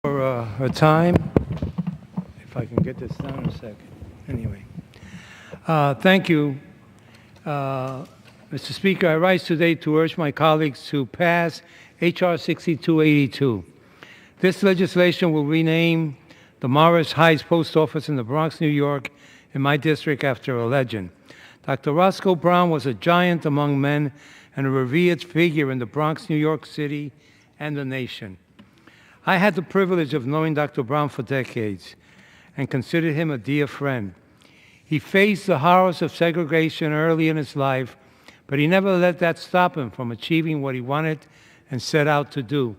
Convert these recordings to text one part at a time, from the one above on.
For her time. If I can get this down in a second. Anyway. Thank you, Mr. Speaker. I rise today to urge my colleagues to pass H.R. 6282. This legislation will rename the Morris Heights Post Office in the Bronx, New York, in my district after a legend. Dr. Roscoe Brown was a giant among men and a revered figure in the Bronx, New York City, and the nation. I had the privilege of knowing Dr. Brown for decades and considered him a dear friend. He faced the horrors of segregation early in his life, but he never let that stop him from achieving what he wanted and set out to do.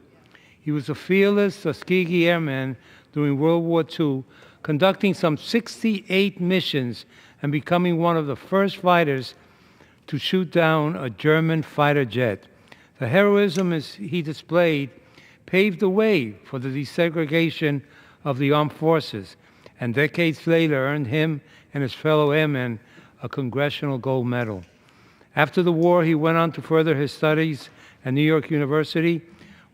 He was a fearless Tuskegee Airman during World War II, conducting some 68 missions and becoming one of the first fighters to shoot down a German fighter jet. The heroism he displayed paved the way for the desegregation of the armed forces, and decades later earned him and his fellow airmen a Congressional Gold Medal. After the war, he went on to further his studies at New York University,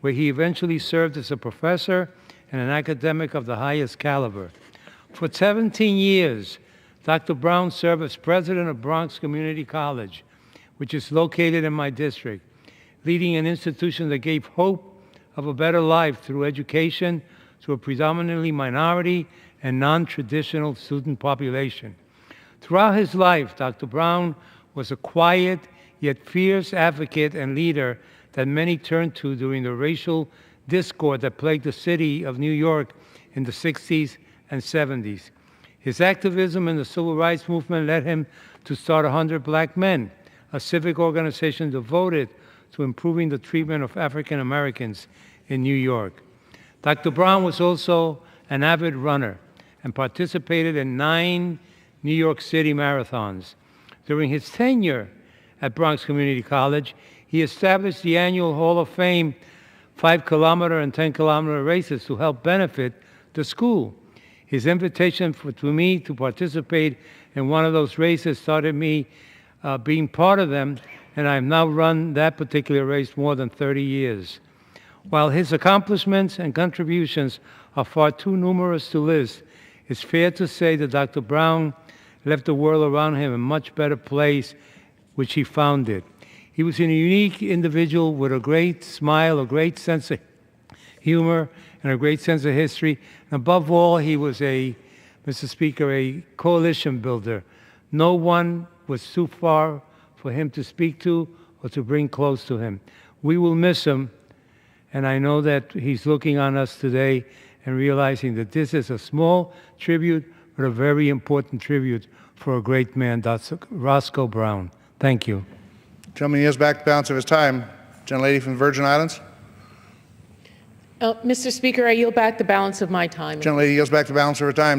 where he eventually served as a professor and an academic of the highest caliber. For 17 years, Dr. Brown served as president of Bronx Community College, which is located in my district, leading an institution that gave hope of a better life through education to a predominantly minority and non-traditional student population. Throughout his life, Dr. Brown was a quiet yet fierce advocate and leader that many turned to during the racial discord that plagued the city of New York in the 60s and 70s. His activism in the civil rights movement led him to start 100 Black Men, a civic organization devoted to improving the treatment of African Americans in New York. Dr. Brown was also an avid runner and participated in 9 New York City marathons. During his tenure at Bronx Community College, he established the annual Hall of Fame 5-kilometer and 10-kilometer races to help benefit the school. His invitation to me to participate in one of those races started me being part of them, and I've now run that particular race more than 30 years. While his accomplishments and contributions are far too numerous to list, it's fair to say that Dr. Brown left the world around him a much better place, which he found it. He was a unique individual with a great smile, a great sense of humor, and a great sense of history. And above all, he was Mr. Speaker, a coalition builder. No one was too far for him to speak to or to bring close to him. We will miss him, and I know that he's looking on us today and realizing that this is a small tribute, but a very important tribute for a great man, Dr. Roscoe Brown. Thank you. Gentleman yields back the balance of his time. Gentlelady from the Virgin Islands. Mr. Speaker, I yield back the balance of my time. Gentlelady yields back the balance of her time.